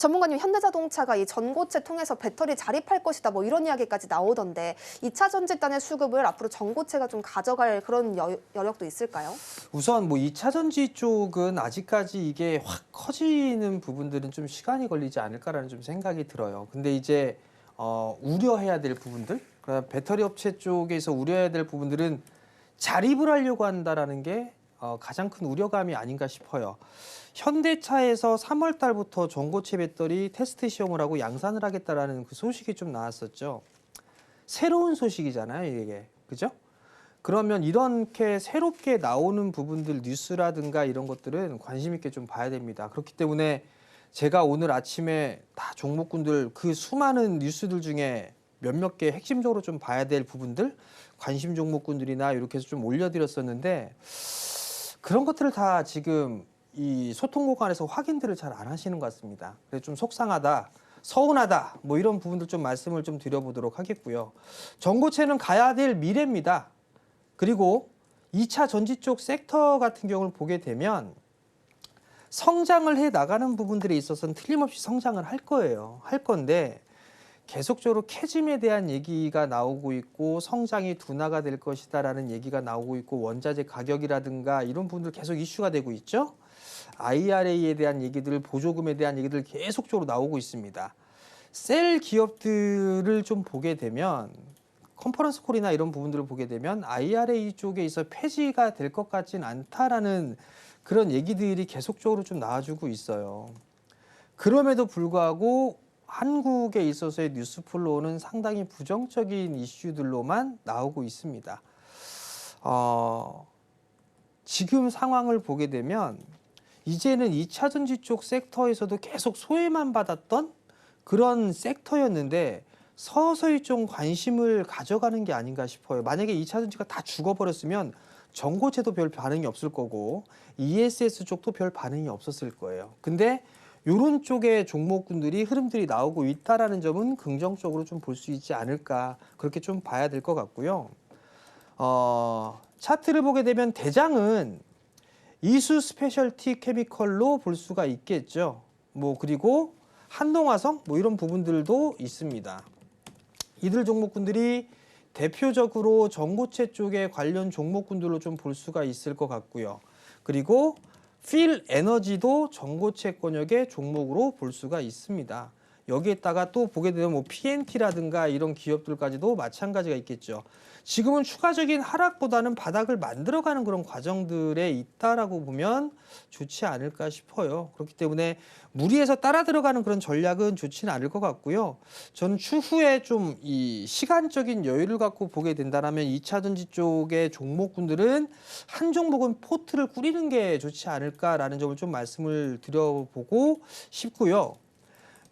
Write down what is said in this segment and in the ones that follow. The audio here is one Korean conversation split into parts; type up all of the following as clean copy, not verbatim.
전문가님, 현대자동차가 이 전고체 통해서 배터리 자립할 것이다, 뭐 이런 이야기까지 나오던데 2차 전지단의 수급을 앞으로 전고체가 좀 가져갈 그런 여력도 있을까요? 우선 뭐 2차 전지 쪽은 아직까지 이게 확 커지는 부분들은 좀 시간이 걸리지 않을까라는 좀 생각이 들어요. 근데 이제 우려해야 될 부분들, 그러니까 배터리 업체 쪽에서 우려해야 될 부분들은 자립을 하려고 한다라는 게 가장 큰 우려감이 아닌가 싶어요. 현대차에서 3월 달부터 전고체 배터리 테스트 시험을 하고 양산을 하겠다라는 그 소식이 좀 나왔었죠. 새로운 소식이잖아요, 이게. 그죠? 그러면 이렇게 새롭게 나오는 부분들 뉴스라든가 이런 것들은 관심 있게 좀 봐야 됩니다. 그렇기 때문에 제가 오늘 아침에 다 종목군들 그 수많은 뉴스들 중에 몇몇 개 핵심적으로 좀 봐야 될 부분들, 관심 종목군들이나 이렇게 해서 좀 올려드렸었는데 그런 것들을 다 지금 이 소통 공간에서 확인들을 잘 안 하시는 것 같습니다. 그래서 좀 속상하다, 서운하다, 뭐 이런 부분들 좀 말씀을 좀 드려보도록 하겠고요. 전고체는 가야 될 미래입니다. 그리고 2차 전지 쪽 섹터 같은 경우를 보게 되면 성장을 해 나가는 부분들에 있어서는 틀림없이 성장을 할 거예요. 할 건데 계속적으로 캐즘에 대한 얘기가 나오고 있고 성장이 둔화가 될 것이다라는 얘기가 나오고 있고 원자재 가격이라든가 이런 부분들 계속 이슈가 되고 있죠. IRA에 대한 얘기들, 보조금에 대한 얘기들 계속적으로 나오고 있습니다. 셀 기업들을 좀 보게 되면 컨퍼런스 콜이나 이런 부분들을 보게 되면 IRA 쪽에 있어 폐지가 될 것 같진 않다라는 그런 얘기들이 계속적으로 좀 나와주고 있어요. 그럼에도 불구하고 한국에 있어서의 뉴스 플로우는 상당히 부정적인 이슈들로만 나오고 있습니다. 지금 상황을 보게 되면 이제는 2차 전지 쪽 섹터에서도 계속 소외만 받았던 그런 섹터였는데 서서히 좀 관심을 가져가는 게 아닌가 싶어요. 만약에 2차 전지가 다 죽어버렸으면 전고체도 별 반응이 없을 거고 ESS 쪽도 별 반응이 없었을 거예요. 근데 이런 쪽의 종목군들이 흐름들이 나오고 있다라는 점은 긍정적으로 좀 볼 수 있지 않을까, 그렇게 좀 봐야 될 것 같고요. 차트를 보게 되면 대장은 이수 스페셜티 케미컬로 볼 수가 있겠죠. 뭐 그리고 한동화성 뭐 이런 부분들도 있습니다. 이들 종목군들이 대표적으로 전고체 쪽에 관련 종목군들로 좀 볼 수가 있을 것 같고요. 그리고 필 에너지도 전고체 권역의 종목으로 볼 수가 있습니다. 여기에다가 또 보게 되면 뭐 PNT라든가 이런 기업들까지도 마찬가지가 있겠죠. 지금은 추가적인 하락보다는 바닥을 만들어가는 그런 과정들에 있다라고 보면 좋지 않을까 싶어요. 그렇기 때문에 무리해서 따라 들어가는 그런 전략은 좋지는 않을 것 같고요. 저는 추후에 좀 이 시간적인 여유를 갖고 보게 된다면 2차 전지 쪽의 종목군들은 한 종목은 포트를 꾸리는 게 좋지 않을까라는 점을 좀 말씀을 드려보고 싶고요.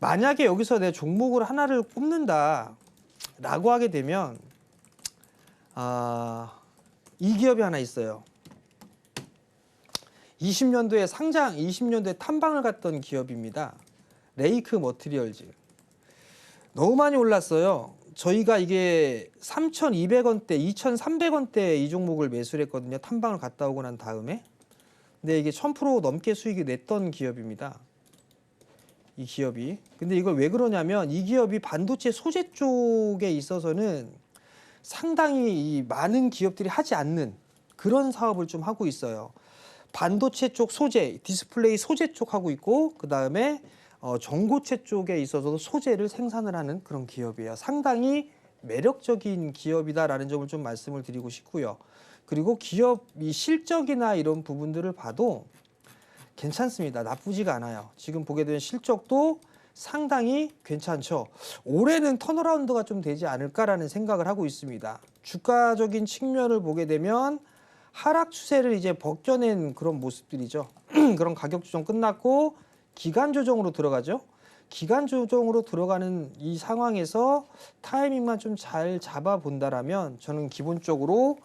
만약에 여기서 내 종목을 하나를 꼽는다라고 하게 되면 이 기업이 하나 있어요. 20년도에 상장, 20년도에 탐방을 갔던 기업입니다. 레이크 머티리얼즈. 너무 많이 올랐어요. 저희가 이게 3,200원대, 2,300원대 이 종목을 매수를 했거든요. 탐방을 갔다 오고 난 다음에. 근데 이게 1000% 넘게 수익이 냈던 기업입니다. 이 기업이. 근데 이걸 왜 그러냐면 이 기업이 반도체 소재 쪽에 있어서는 상당히 이 많은 기업들이 하지 않는 그런 사업을 좀 하고 있어요. 반도체 쪽 소재, 디스플레이 소재 쪽 하고 있고 그 다음에 전고체 쪽에 있어서도 소재를 생산을 하는 그런 기업이에요. 상당히 매력적인 기업이다라는 점을 좀 말씀을 드리고 싶고요. 그리고 기업 이 실적이나 이런 부분들을 봐도 괜찮습니다. 나쁘지가 않아요. 지금 보게 되면 실적도 상당히 괜찮죠. 올해는 턴어라운드가 좀 되지 않을까라는 생각을 하고 있습니다. 주가적인 측면을 보게 되면 하락 추세를 이제 벗겨낸 그런 모습들이죠. 그런 가격 조정 끝났고 기간 조정으로 들어가죠. 기간 조정으로 들어가는 이 상황에서 타이밍만 좀 잘 잡아본다라면 저는 기본적으로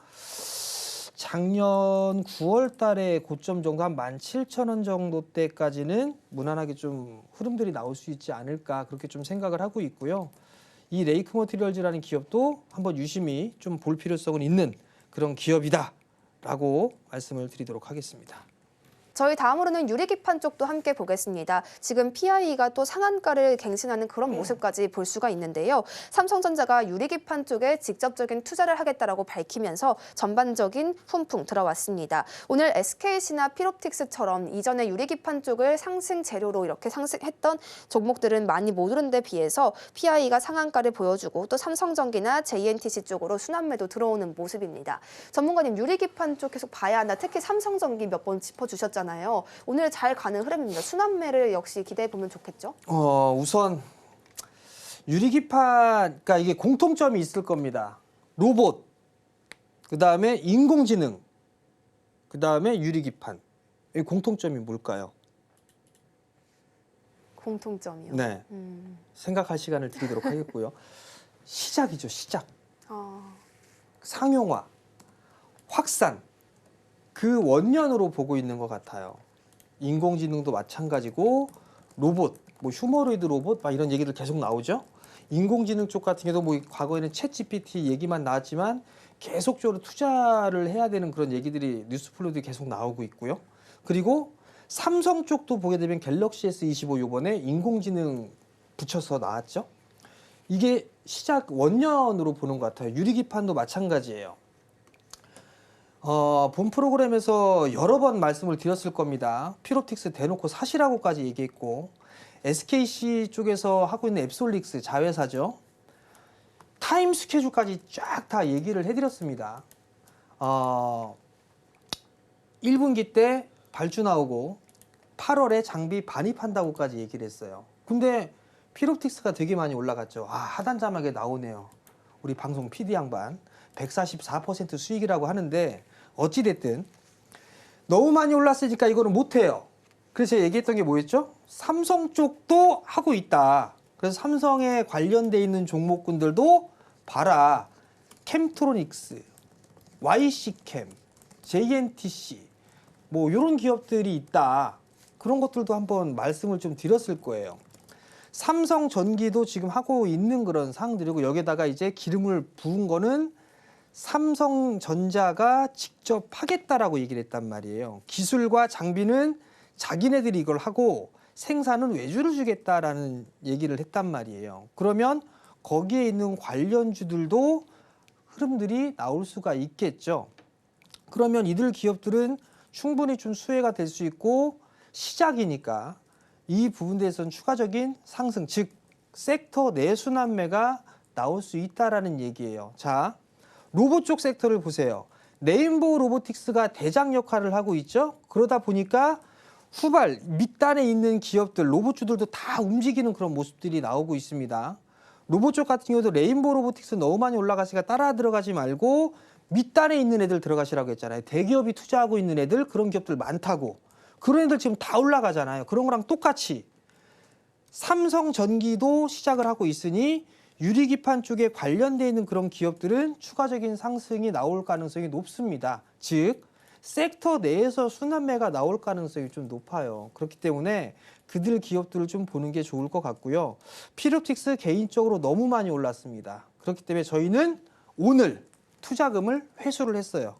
작년 9월 달에 고점 정도 한 17,000원 정도 때까지는 무난하게 좀 흐름들이 나올 수 있지 않을까, 그렇게 좀 생각을 하고 있고요. 이 레이크 머티리얼즈라는 기업도 한번 유심히 좀 볼 필요성은 있는 그런 기업이다 라고 말씀을 드리도록 하겠습니다. 저희 다음으로는 유리기판 쪽도 함께 보겠습니다. 지금 PI가 또 상한가를 갱신하는 그런 모습까지 볼 수가 있는데요. 삼성전자가 유리기판 쪽에 직접적인 투자를 하겠다라고 밝히면서 전반적인 훈풍 들어왔습니다. 오늘 SKC나 필옵틱스처럼 이전에 유리기판 쪽을 상승 재료로 이렇게 상승했던 종목들은 많이 못 오른 데 비해서 PI가 상한가를 보여주고 또 삼성전기나 JNTC 쪽으로 순환매도 들어오는 모습입니다. 전문가님, 유리기판 쪽 계속 봐야 한다. 특히 삼성전기 몇 번 짚어주셨잖아요. 오늘 잘 가는 흐름입니다. 순환매를 역시 기대해 보면 좋겠죠? 우선 유리기판, 그러니까 이게 공통점이 있을 겁니다. 로봇, 그 다음에 인공지능, 그 다음에 유리기판. 이 공통점이 뭘까요? 공통점이요. 네, 생각할 시간을 드리도록 하겠고요. 시작이죠, 시작. 상용화, 확산, 그 원년으로 보고 있는 것 같아요. 인공지능도 마찬가지고 로봇, 뭐 휴머노이드 로봇 막 이런 얘기들 계속 나오죠. 인공지능 쪽 같은 경우도 뭐 과거에는 챗GPT 얘기만 나왔지만 계속적으로 투자를 해야 되는 그런 얘기들이 뉴스플로도 계속 나오고 있고요. 그리고 삼성 쪽도 보게 되면 갤럭시 S25 요번에 인공지능 붙여서 나왔죠. 이게 시작 원년으로 보는 것 같아요. 유리기판도 마찬가지예요. 본 프로그램에서 여러 번 말씀을 드렸을 겁니다. 필옵틱스 대놓고 사시라고까지 얘기했고, SKC 쪽에서 하고 있는 앱솔릭스 자회사죠. 타임 스케줄까지 쫙 다 얘기를 해드렸습니다. 1분기 때 발주 나오고 8월에 장비 반입한다고까지 얘기를 했어요. 근데 필옵틱스가 되게 많이 올라갔죠. 하단자막에 나오네요. 우리 방송 PD 양반 144% 수익이라고 하는데 어찌됐든 너무 많이 올랐으니까 이거는 못해요. 그래서 제가 얘기했던 게 뭐였죠? 삼성 쪽도 하고 있다. 그래서 삼성에 관련돼 있는 종목군들도 봐라. 캠트로닉스, YC캠, JNTC 뭐 이런 기업들이 있다. 그런 것들도 한번 말씀을 좀 드렸을 거예요. 삼성전기도 지금 하고 있는 그런 상황들이고, 여기다가 이제 기름을 부은 거는 삼성전자가 직접 하겠다라고 얘기를 했단 말이에요. 기술과 장비는 자기네들이 이걸 하고 생산은 외주를 주겠다라는 얘기를 했단 말이에요. 그러면 거기에 있는 관련주들도 흐름들이 나올 수가 있겠죠. 그러면 이들 기업들은 충분히 좀 수혜가 될 수 있고, 시작이니까 이 부분에서는 추가적인 상승, 즉 섹터 내순환매가 나올 수 있다라는 얘기예요. 자, 로봇 쪽 섹터를 보세요. 레인보우 로보틱스가 대장 역할을 하고 있죠. 그러다 보니까 후발 밑단에 있는 기업들, 로봇주들도 다 움직이는 그런 모습들이 나오고 있습니다. 로봇 쪽 같은 경우도 레인보우 로보틱스 너무 많이 올라가시니까 따라 들어가지 말고 밑단에 있는 애들 들어가시라고 했잖아요. 대기업이 투자하고 있는 애들, 그런 기업들 많다고. 그런 애들 지금 다 올라가잖아요. 그런 거랑 똑같이 삼성전기도 시작을 하고 있으니 유리기판 쪽에 관련되어 있는 그런 기업들은 추가적인 상승이 나올 가능성이 높습니다. 즉 섹터 내에서 순환매가 나올 가능성이 좀 높아요. 그렇기 때문에 그들 기업들을 좀 보는 게 좋을 것 같고요. 필옵틱스 개인적으로 너무 많이 올랐습니다. 그렇기 때문에 저희는 오늘 투자금을 회수를 했어요.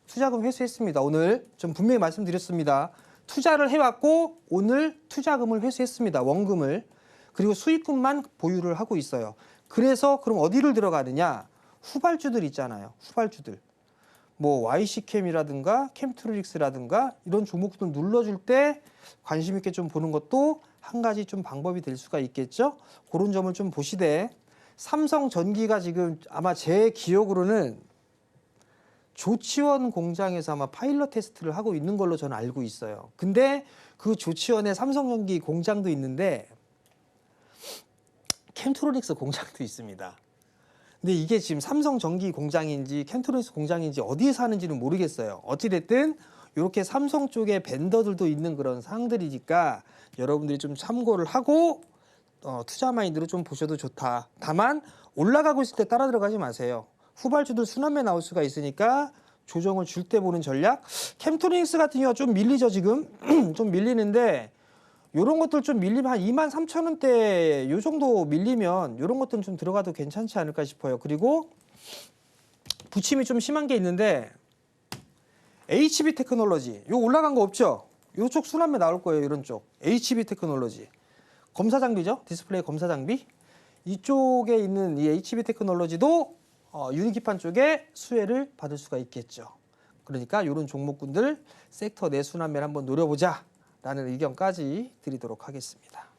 투자금 회수했습니다. 오늘 좀 분명히 말씀드렸습니다. 투자를 해왔고 오늘 투자금을 회수했습니다. 원금을. 그리고 수익금만 보유를 하고 있어요. 그래서 그럼 어디를 들어가느냐? 후발주들 있잖아요. 후발주들. 뭐 YC캠이라든가 캠트로닉스라든가 이런 종목들 눌러줄 때 관심 있게 좀 보는 것도 한 가지 좀 방법이 될 수가 있겠죠. 그런 점을 좀 보시되, 삼성전기가 지금 아마 제 기억으로는 조치원 공장에서 아마 파일럿 테스트를 하고 있는 걸로 저는 알고 있어요. 근데 그 조치원에 삼성전기 공장도 있는데 캠트로닉스 공장도 있습니다. 근데 이게 지금 삼성전기 공장인지 캠트로닉스 공장인지 어디에서 하는지는 모르겠어요. 어찌됐든 이렇게 삼성 쪽에 벤더들도 있는 그런 상황들이니까 여러분들이 좀 참고를 하고 투자 마인드로 좀 보셔도 좋다. 다만 올라가고 있을 때 따라 들어가지 마세요. 후발주들 순환매 나올 수가 있으니까 조정을 줄 때 보는 전략. 캠트로닉스 같은 경우가 좀 밀리죠. 지금 좀 밀리는데 이런 것들 좀 밀리면 한 23,000원대 요 정도 밀리면 이런 것들은 좀 들어가도 괜찮지 않을까 싶어요. 그리고 부침이 좀 심한 게 있는데 HB 테크놀로지 요 올라간 거 없죠? 이쪽 순환매 나올 거예요. 이런 쪽 HB 테크놀로지 검사 장비죠. 디스플레이 검사 장비 이쪽에 있는 이 HB 테크놀로지도 유니기판 쪽에 수혜를 받을 수가 있겠죠. 그러니까 이런 종목군들 섹터 내 순환매를 한번 노려보자라는 의견까지 드리도록 하겠습니다.